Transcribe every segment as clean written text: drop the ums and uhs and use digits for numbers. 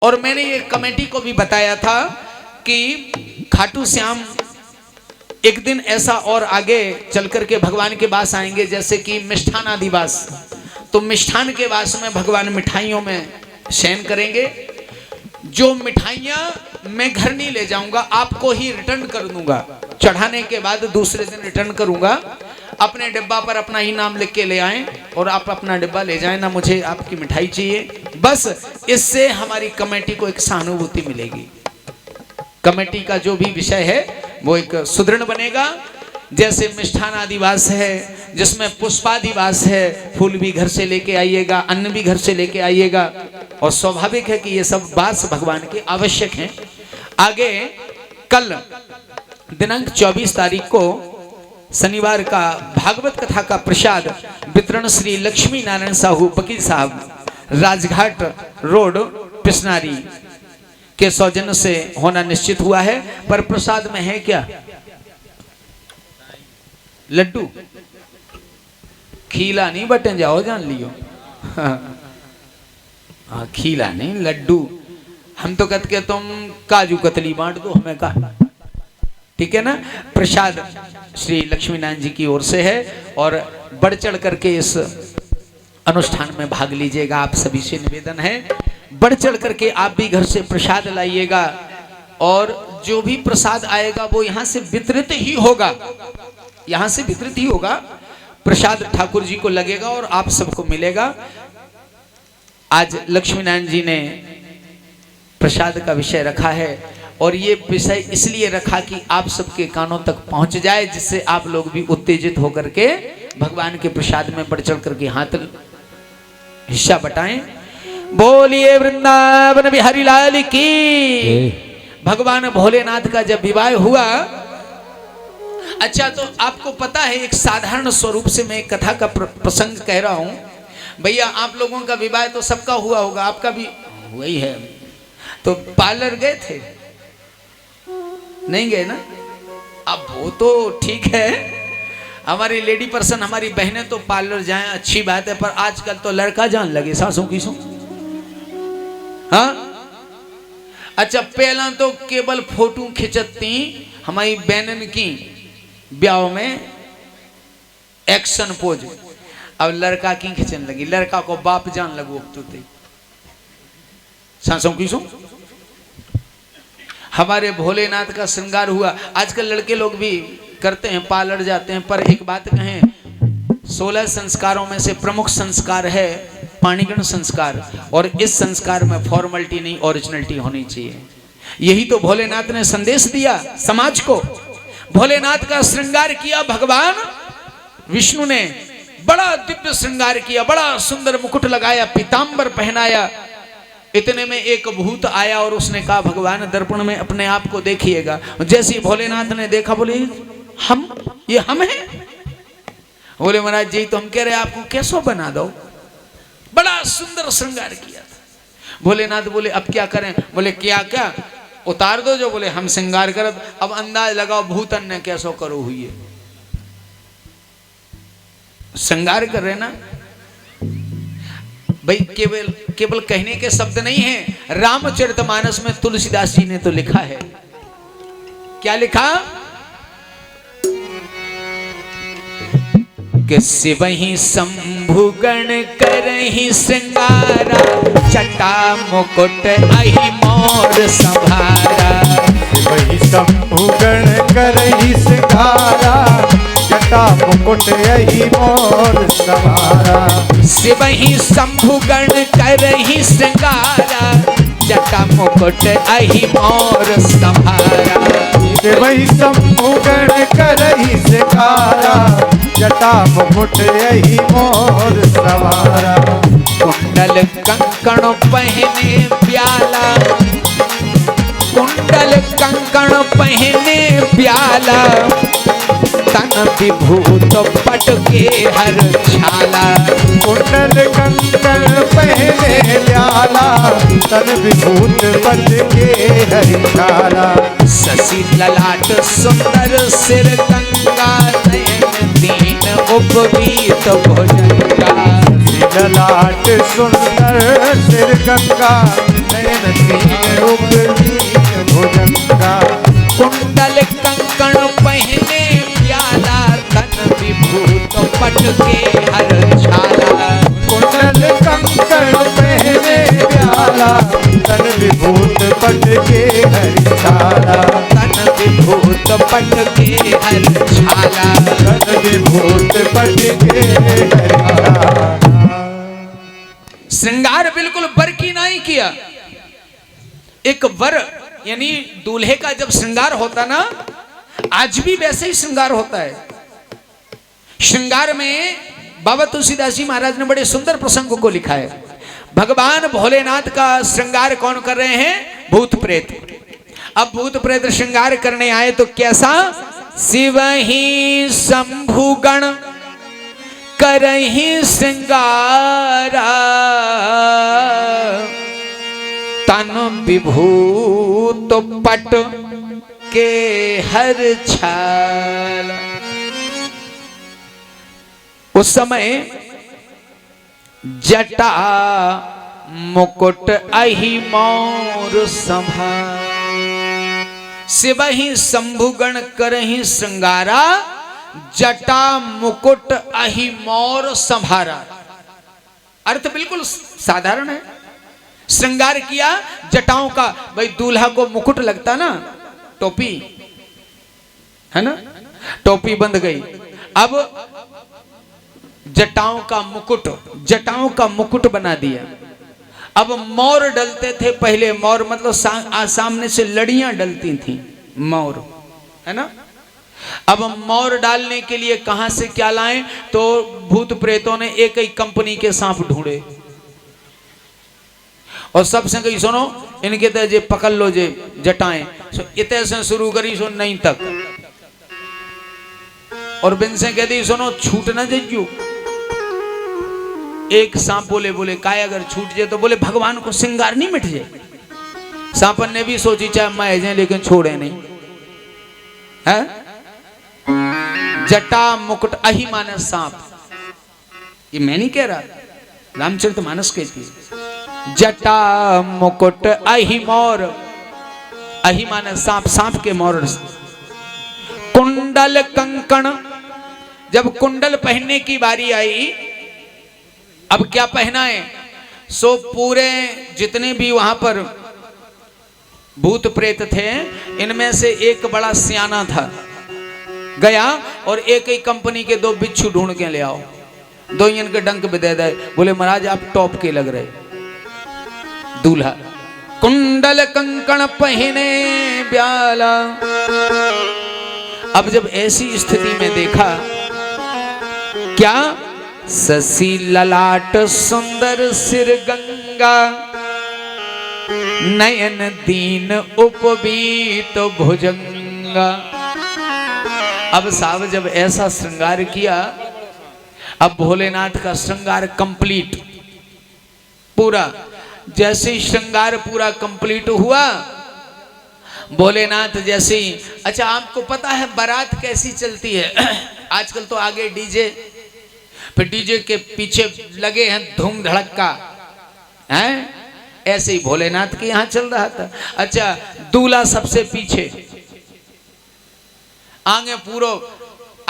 और मैंने ये कमेटी को भी बताया था कि खाटू श्याम एक दिन ऐसा और आगे चल करके भगवान के पास आएंगे, जैसे कि मिष्ठान आदि वास। तो मिष्ठान के वास में भगवान मिठाइयों में शयन करेंगे। जो मिठाइयाँ मैं घर नहीं ले जाऊंगा, आपको ही रिटर्न कर दूंगा। चढ़ाने के बाद दूसरे दिन रिटर्न करूंगा। अपने डिब्बा पर अपना ही नाम लिख के ले आएं और आप अपना डिब्बा ले जाएं, ना मुझे आपकी मिठाई चाहिए। बस इससे हमारी कमेटी को एक सहानुभूति मिलेगी। कमेटी का जो भी विषय है वो एक सुदृढ़ बनेगा। जैसे मिष्ठान आदिवास है, जिसमें पुष्पादिवास है, फूल भी घर से लेके आइएगा, अन्न भी घर से लेके आइएगा। और स्वाभाविक है कि ये सब वास भगवान के आवश्यक हैं। आगे कल दिनांक 24 तारीख को शनिवार का भागवत कथा का प्रसाद वितरण श्री लक्ष्मी नारायण साहू वकील साहब, राजघाट रोड, पिसनारी के सौजन्य से होना निश्चित हुआ है। पर प्रसाद में है क्या? लड्डू। खीला नहीं बटन जाओ, जान लियो। हाँ, खीला नहीं, लड्डू। हम तो कहते तुम काजू कतली बांट दो हमें का, ठीक है ना। प्रसाद श्री लक्ष्मी नारायण जी की ओर से है और बढ़ चढ़ करके इस अनुष्ठान में भाग लीजिएगा। आप सभी से निवेदन है, बढ़ चढ़ करके आप भी घर से प्रसाद लाइएगा। और जो भी प्रसाद आएगा वो यहाँ से वितरित ही होगा, यहाँ से वितरित ही होगा। प्रसाद ठाकुर जी को लगेगा और आप सबको मिलेगा। आज लक्ष्मी नारायण जी ने प्रसाद का विषय रखा है और ये विषय इसलिए रखा कि आप सबके कानों तक पहुंच जाए, जिससे आप लोग भी उत्तेजित होकर के भगवान के प्रसाद में बढ़ चढ़ करके हाथ हिस्सा बटाएं। बोलिए वृंदावन बिहारी लाल की। भगवान भोलेनाथ का जब विवाह हुआ, अच्छा तो आपको पता है, एक साधारण स्वरूप से मैं कथा का प्रसंग कह रहा हूं। भैया आप लोगों का विवाह तो सबका हुआ होगा, आपका भी हुआ ही है। तो पार्लर गए थे? नहीं गए ना? अब वो तो ठीक है, हमारी लेडी पर्सन, हमारी बहनें तो पार्लर जाएं, अच्छी बात है। पर आजकल तो लड़का जान लगे सासों की सो। हाँ, अच्छा पहला तो केवल फोटो खिंचती हमारी बहनन की ब्याह में एक्शन पोज। अब लड़का की खिंचने लगी, लड़का को बाप जान लगो तो सासों की सो। हमारे भोलेनाथ का श्रृंगार हुआ। आजकल लड़के लोग भी करते हैं, पार्लर जाते हैं। पर एक बात कहें, 16 संस्कारों में से प्रमुख संस्कार है पाणिग्रहण संस्कार, और इस संस्कार में फॉर्मेलिटी नहीं, ओरिजिनलिटी होनी चाहिए। यही तो भोलेनाथ ने संदेश दिया समाज को। भोलेनाथ का श्रृंगार किया भगवान विष्णु ने, बड़ा दिव्य श्रृंगार किया, बड़ा सुंदर मुकुट लगाया, पीतांबर पहनाया। इतने में एक भूत आया और उसने कहा भगवान दर्पण में अपने आप को देखिएगा। जैसे भोलेनाथ ने देखा, बोले ये हम हैं? बोले महाराज जी तो हम कह रहे आपको कैसो बना दो, बड़ा सुंदर श्रृंगार किया था। भोलेनाथ बोले अब क्या करें? बोले क्या क्या उतार दो जो। बोले हम श्रृंगार कर, अब अंदाज लगाओ भूतन ने कैसो करो हुई है। श्रृंगार कर रहे ना भाई, केवल कहने के शब्द नहीं है। रामचरितमानस में तुलसीदास जी ने तो लिखा है, क्या लिखा? कि शिवहि शंभुगण करहि श्रृंगारा, जटा मुकुट अहि मोर संभारा। शिवहि शंभुगण करहि श्रृंगारा, जटा मुकुट अहि मोर संभारा। शिवहि शंभुगण करहि श्रृंगारा, जटा मुकुट अहि मोर संभारा। शिवहि शंभुगण करहि श्रृंगारा, जटा मुकुट अहि मोर संभारा। कुंडल कंकण पहने प्याला, कुंडल कंकण पहने प्याला, तन विभूत पट के हर छाला। कुंडल कंकण पहने प्याला, तन विभूत पट के हर छाला। शशि ललाट सुंदर सिर गंगा, नयन दीन उपवीत भुजंगा। ललाट सुंदर सिर गंगा, नयन दीन के हर छाला, कुंडल कंकण पहने प्याला, तन विभूत पट के हरिशाला, तन विभूत पट के हर छाला, तन विभूत पट के हरिशाला। श्रृंगार बिल्कुल वर की नहीं किया। एक वर यानी दूल्हे का जब श्रृंगार होता ना, आज भी वैसे ही श्रृंगार होता है। श्रृंगार में बाबा तुलसीदास जी महाराज ने बड़े सुंदर प्रसंग को लिखा है। भगवान भोलेनाथ का श्रृंगार कौन कर रहे हैं? भूत प्रेत। अब भूत प्रेत श्रृंगार करने आए तो कैसा? शिव ही शंभुगण करहि श्रृंगारा, तन विभूत पट के हर छाला। उस समय जटा मुकुट अहि मोर सभा, शिव ही शंभुगण करहि श्रृंगारा, जटा मुकुट अहि मोर संभारा। अर्थ बिल्कुल साधारण है। श्रृंगार किया जटाओं का। भाई दूल्हा को मुकुट लगता ना, टोपी है ना, टोपी बंध गई। अब जटाओं का मुकुट बना दिया। अब मोर डलते थे पहले। मोर मतलब सामने से लड़ियां डलती थी, मोर है ना। अब मोर डालने के लिए कहां से क्या लाएं? तो भूत प्रेतों ने एक ही कंपनी के सांप ढूंढे और सबसे कही सुनो इनके तो जे पकड़ लो जे जटाएं। सो इतने से शुरू करी सो नहीं तक, और बिन से कह दी सुनो छूट ना जाइयो। एक सांप बोले काय अगर छूट जाए तो बोले भगवान को श्रृंगार नहीं मिट जाए। सांपन ने भी सोची चाहे मैं जाए लेकिन छोड़े नहीं है। जटा मुकुट अहि मानस सांप, ये मैं नहीं कह रहा, रामचरितमानस कहती है। जटा मुकुट अहि मोर, अहि मानस सांप, सांप के मोर। कुंडल कंकण, जब कुंडल पहनने की बारी आई, अब क्या पहना है? सो पूरे जितने भी वहां पर भूत प्रेत थे, इनमें से एक बड़ा सियाना था, गया और एक ही कंपनी के 2 बिच्छू ढूंढ के ले आओ। 2 इनके डंक भी दे दे। बोले महाराज आप टॉप के लग रहे। दूल्हा कुंडल कंकण पहने ब्याला। अब जब ऐसी स्थिति में देखा, क्या? शशि ललाट सुंदर सिर गंगा, नयन दीन उपवीत भुजंगा। अब साहब जब ऐसा श्रृंगार किया, अब भोलेनाथ का श्रृंगार कंप्लीट पूरा। जैसे ही श्रृंगार पूरा कंप्लीट हुआ, भोलेनाथ जैसे ही, अच्छा आपको पता है बारात कैसी चलती है? आजकल तो आगे डीजे, फिर डीजे के पीछे लगे हैं धूम धड़क्का, हैं? ऐसे ही भोलेनाथ के यहां चल रहा था। अच्छा दूल्हा सबसे पीछे, आगे पूरा।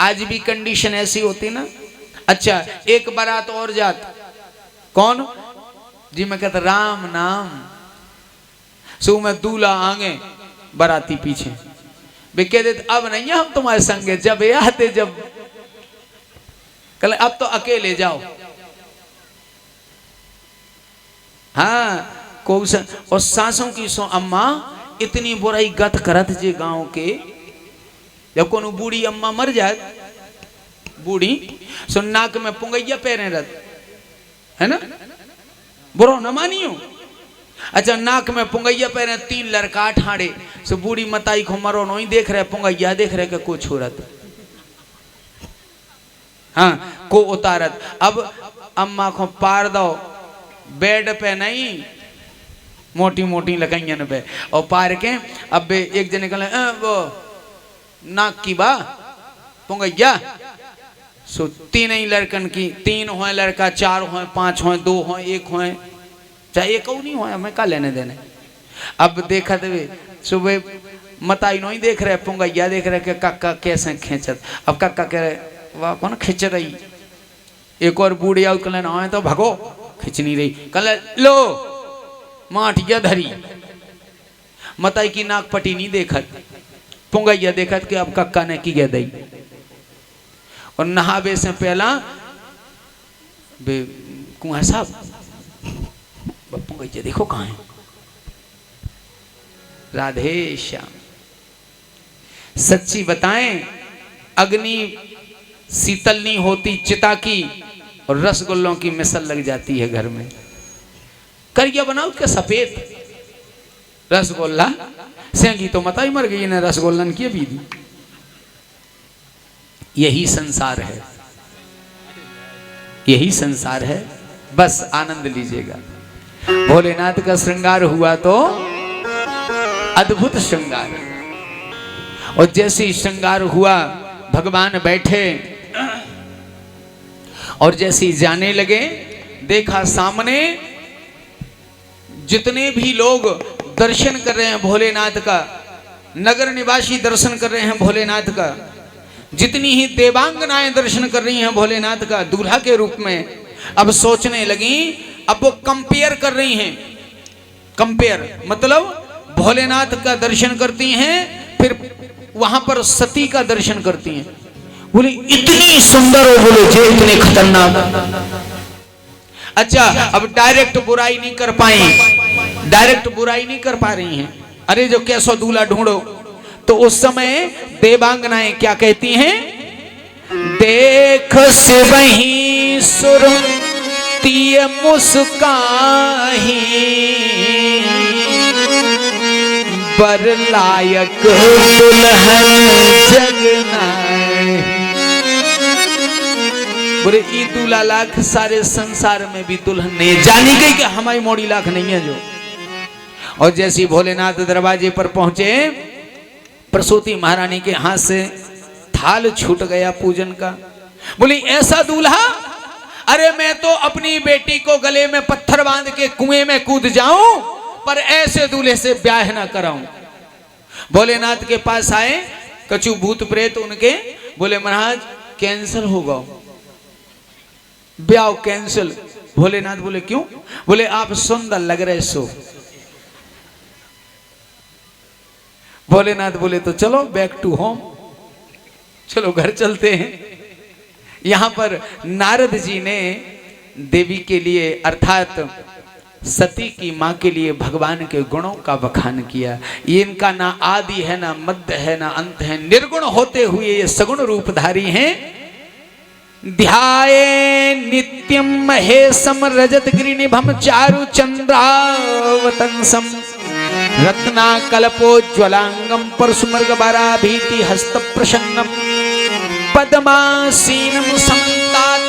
आज भी कंडीशन ऐसी होती ना। अच्छा एक बारात और जात, कौन जी? मैं कहता राम नाम। सो मैं दूल्हा आगे बाराती पीछे। वे कह देते अब नहीं हम तुम्हारे संगे, जब ये आते जब कल अब तो अकेले जाओ। हाँ कौशन और सासों की सो अम्मा इतनी बुराई गत करत जे गांव के। जब कोनो बूढ़ी अम्मा मर जाए, बूढ़ी सो नाक में पुंगैया पैरे रत, है ना, बुरो न मानियो। अच्छा नाक में पुंगैया पैरे, 3 लड़का ठाड़े, सो बूढ़ी मताई को मरो नहीं देख रहे, पुंगैया देख रहे को छोड़त, हाँ को उतारत। अब अम्मा को पार दो, बेड पे नहीं, मोटी मोटी लगाइयन पे, और पार के अब एक जने कहले वो नाक की बा पुंगैया। सो 3 ही लड़कन की, 3 हो लड़का, 4 हो, 5 हो, 2 हो, 1 हो, चाहे एक नहीं हो, हमें का लेने देने। अब देखा थे सुबह मताई नहीं देख रहे, पुंगैया देख रहे कि काका कैसे खींचत। अब काका कह रहे वाह कौन खींच रही, एक और बूढ़ी आओ कल आए तो भगो खिंच नहीं रही, कल लो माठिया धरी, मताई की नाक पटी नहीं देखत, पुंगैया देखत कि अब कक्का ने की गया दई। और नहावे से पहला कुआं साहब पुंगैया देखो कहाँ है। राधे श्याम। सच्ची बताएं, अग्नि शीतल नहीं होती चिता की, और रसगुल्लों की मिसल लग जाती है घर में। करिया बनाओ क्या सफेद रसगुल्ला, सेंगी तो मता ही मर गई ने रसगुल्लन की भी दी। यही संसार है, यही संसार है, बस आनंद लीजिएगा। भोलेनाथ का श्रृंगार हुआ तो अद्भुत श्रृंगार, और जैसे ही श्रृंगार हुआ भगवान बैठे और जैसे ही जाने लगे, देखा सामने जितने भी लोग दर्शन कर रहे हैं भोलेनाथ का, नगर निवासी दर्शन कर रहे हैं भोलेनाथ का, जितनी ही देवांगनाएं दर्शन कर रही हैं भोलेनाथ का दूल्हा के रूप में, अब सोचने लगी, अब वो कंपेयर कर रही हैं। कंपेयर मतलब भोलेनाथ का दर्शन करती हैं, फिर वहां पर सती का दर्शन करती हैं। बोले इतनी सुंदर हो, बोले जे इतने खतरनाक। अच्छा, अब डायरेक्ट बुराई नहीं कर पाई, डायरेक्ट बुराई नहीं कर पा रही हैं। अरे जो कैसो दूल्हा ढूंढो, तो उस समय देवांगनाएं क्या कहती हैं? देख से वही सुरती मुस्काही, बर लायक दुल्हन जगना। बोले ई दूल्हा लाख सारे संसार में भी दुल्हन नहीं जानी गई कि हमारी मोड़ी लाख नहीं है जो। और जैसे भोलेनाथ दरवाजे पर पहुंचे, प्रसूति महारानी के हाथ से थाल छूट गया पूजन का। बोली ऐसा दूल्हा, अरे मैं तो अपनी बेटी को गले में पत्थर बांध के कुएं में कूद जाऊं, पर ऐसे दूल्हे से ब्याह ना कराऊं। भोलेनाथ के पास आए कछु भूत प्रेत उनके, बोले महाराज कैंसिल होगा, ब्याह कैंसिल। भोलेनाथ बोले क्यों? बोले आप सुंदर लग रहे सो। भोलेनाथ बोले तो चलो बैक टू होम, चलो घर चलते हैं। यहां पर नारद जी ने देवी के लिए अर्थात सती की मां के लिए भगवान के गुणों का बखान किया। ये इनका ना आदि है, ना मध्य है, ना अंत है, निर्गुण होते हुए ये सगुण रूपधारी हैं। ध्याये नित्यम महेशम रजत गिरिनिभम चारु चंद्रावतंसम रत्ना कल्पोज्वलांगम परसुमर्ग बाराभीति हस्त प्रसन्नम पद्मासीनम समन्तात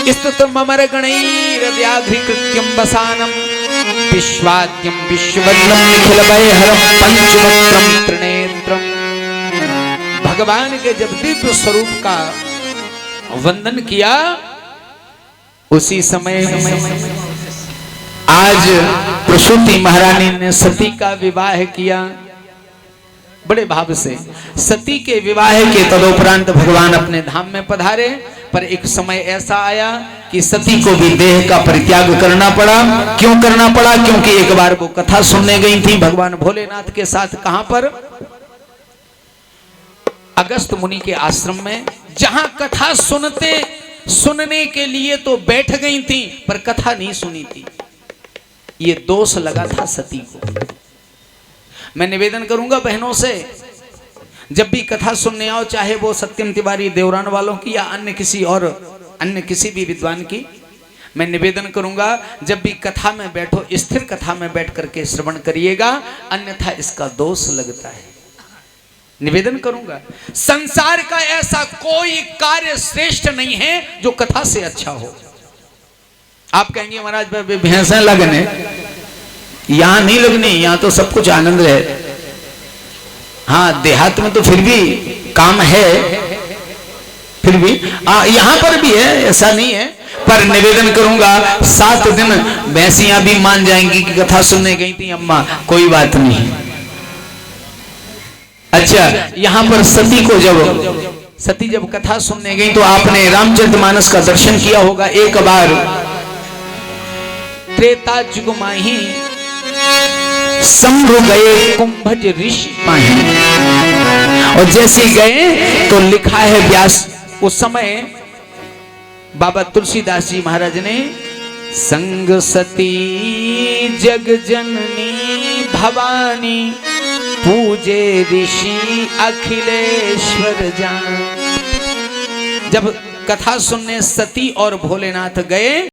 स्तुतममर गणैर व्याघ्रीकृत्यम वसानम विश्वाद्यम विश्ववदनम निखिल वैहरम पंचवक्त्रम त्रिनेत्रम। भगवान के जब दिव्य स्वरूप का वंदन किया, उसी समय आज प्रसूति महारानी ने सती का विवाह किया बड़े भाव से। सती के विवाह के तदोपरांत भगवान अपने धाम में पधारे, पर एक समय ऐसा आया कि सती को भी देह का परित्याग करना पड़ा। क्यों करना पड़ा? क्योंकि एक बार वो कथा सुनने गई थी भगवान भोलेनाथ के साथ। कहां पर? अगस्त मुनि के आश्रम में, जहां कथा सुनने के लिए तो बैठ गई थी, पर कथा नहीं सुनी थी। ये दोष लगा था सती को। मैं निवेदन करूंगा बहनों से, जब भी कथा सुनने आओ, चाहे वो सत्यम तिवारी देवरान वालों की या अन्य किसी भी विद्वान की, मैं निवेदन करूंगा जब भी कथा में बैठो, स्थिर कथा में बैठ करके श्रवण करिएगा, अन्यथा इसका दोष लगता है। निवेदन करूंगा, संसार का ऐसा कोई कार्य श्रेष्ठ नहीं है जो कथा से अच्छा हो। आप कहेंगे महाराज भैंसें लगने, यहां नहीं लगनी, यहां तो सब कुछ आनंद है। हाँ, देहात में तो फिर भी काम है, फिर भी यहां पर भी है, ऐसा नहीं है। पर निवेदन करूंगा 7 दिन भैंसियां भी मान जाएंगी कि कथा सुनने गई थी अम्मा, कोई बात नहीं। अच्छा, यहां पर सती को जब सती जब कथा सुनने गई तो आपने रामचरितमानस का दर्शन किया होगा। एक बार त्रेता युग माही शंभु गए कुंभज ऋषि माही, और जैसे गए तो लिखा है व्यास, उस समय बाबा तुलसीदास जी महाराज ने संग सती जग जननी भवानी पूजे ऋषि अखिलेश्वर जान। जब कथा सुनने सती और भोलेनाथ गए